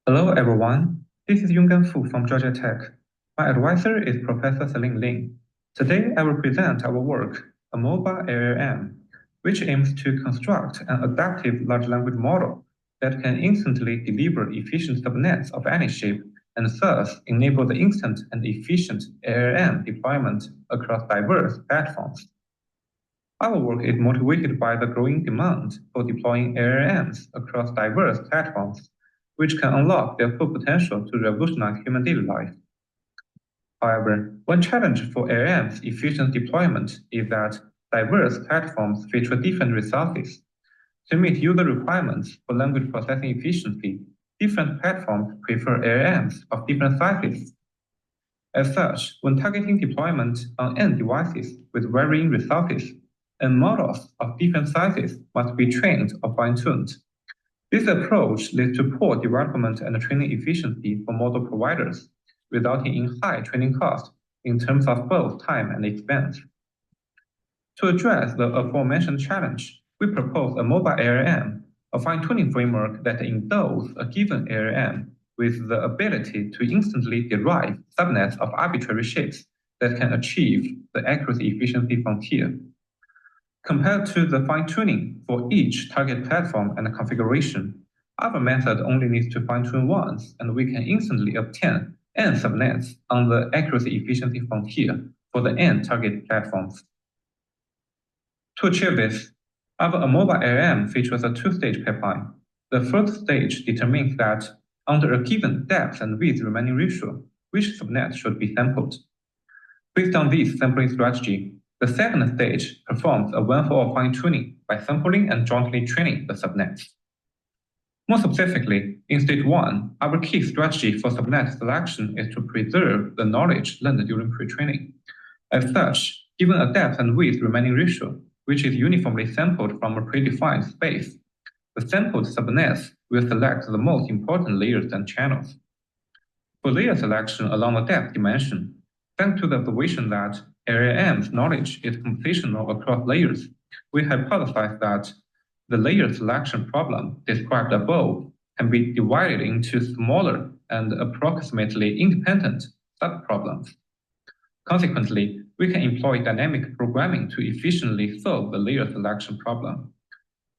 Hello, everyone. This is Yonggan from Georgia Tech. My advisor is Professor Celine. Today, I will present our work, AmoebaLLM, which aims to construct an adaptive large language model that can instantly deliver efficient subnets of any shape and thus enable the instant and efficient LLM deployment across diverse platforms. Our work is motivated by the growing demand for deploying LLMs across diverse platforms, which can unlock their full potential to revolutionize human daily life. However, one challenge for LLM's efficient deployment is that diverse platforms feature different resources. To meet user requirements for language processing efficiency, different platforms prefer LLMs of different sizes. As such, when targeting deployment on end devices with varying resources, and models of different sizes must be trained or fine-tuned. This approach leads to poor development and training efficiency for model providers, resulting in high training costs in terms of both time and expense. To address the aforementioned challenge, we propose AmoebaLLM, a fine-tuning framework that endows a given LLM with the ability to instantly derive subnets of arbitrary shapes that can achieve the accuracy efficiency frontier. Compared to the fine-tuning for each target platform and configuration, our method only needs to fine-tune once, and we can instantly obtain n subnets on the accuracy efficiency frontier for the n target platforms. To achieve this, our AmoebaLLM features a two-stage pipeline. The first stage determines that, under a given depth and width remaining ratio, which subnet should be sampled. Based on this sampling strategy, the second stage performs a one-for-all fine-tuning by sampling and jointly training the subnets. More specifically, in stage 1, our key strategy for subnet selection is to preserve the knowledge learned during pre-training. As such, given a depth and width remaining ratio, which is uniformly sampled from a predefined space, the sampled subnets will select the most important layers and channels. For layer selection along the depth dimension, thanks to the observation that LLM's knowledge is computational across layers, we hypothesize that the layer selection problem described above can be divided into smaller and approximately independent subproblems. Consequently, we can employ dynamic programming to efficiently solve the layer selection problem.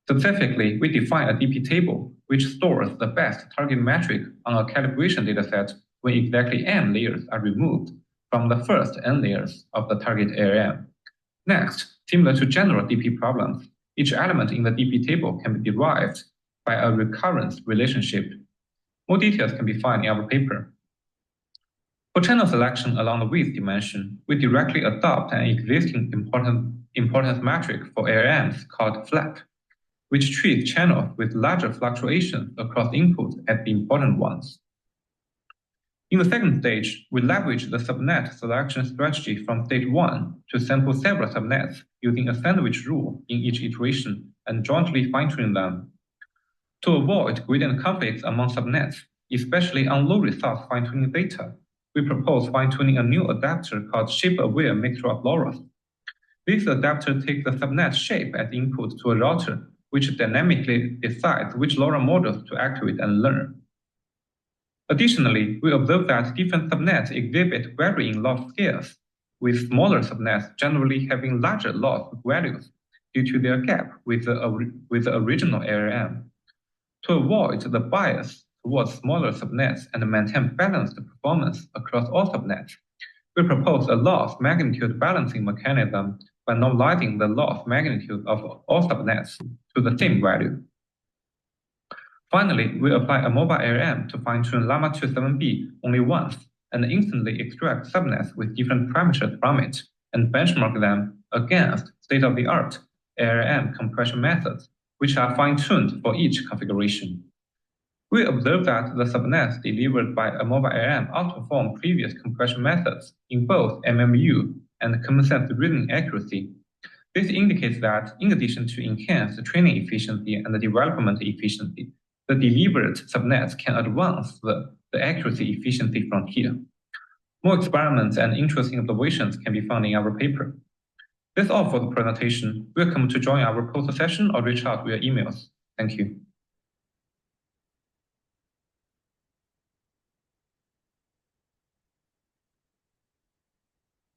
Specifically, we define a DP table which stores the best target metric on a calibration dataset when exactly n layers are removed from the first n layers of the target LLM. Next, similar to general DP problems, each element in the DP table can be derived by a recurrence relationship. More details can be found in our paper. For channel selection along the width dimension, we directly adopt an existing importance metric for LLMs called FLAP, which treats channels with larger fluctuations across inputs as the important ones. In the second stage, we leverage the subnet selection strategy from stage 1 to sample several subnets using a sandwich rule in each iteration and jointly fine-tune them. To avoid gradient conflicts among subnets, especially on low-resource fine-tuning data, we propose fine-tuning a new adapter called shape-aware mixture of LoRa's. This adapter takes the subnet shape as input to a router, which dynamically decides which LoRa models to activate and learn. Additionally, we observe that different subnets exhibit varying loss scales, with smaller subnets generally having larger loss values due to their gap with the original LLM. To avoid the bias towards smaller subnets and maintain balanced performance across all subnets, we propose a loss magnitude balancing mechanism by normalizing the loss magnitude of all subnets to the same value. Finally, we apply AmoebaLLM to fine-tune Llama 2 7B only once and instantly extract subnets with different parameters from it and benchmark them against state-of-the-art LLM compression methods, which are fine-tuned for each configuration. We observe that the subnets delivered by AmoebaLLM outperform previous compression methods in both MMU and common sense reasoning accuracy. This indicates that, in addition to enhanced training efficiency and development efficiency, the delivered subnets can advance the accuracy efficiency frontier. More experiments and interesting observations can be found in our paper. That's all for the presentation. Welcome to join our poster session or reach out via emails. Thank you.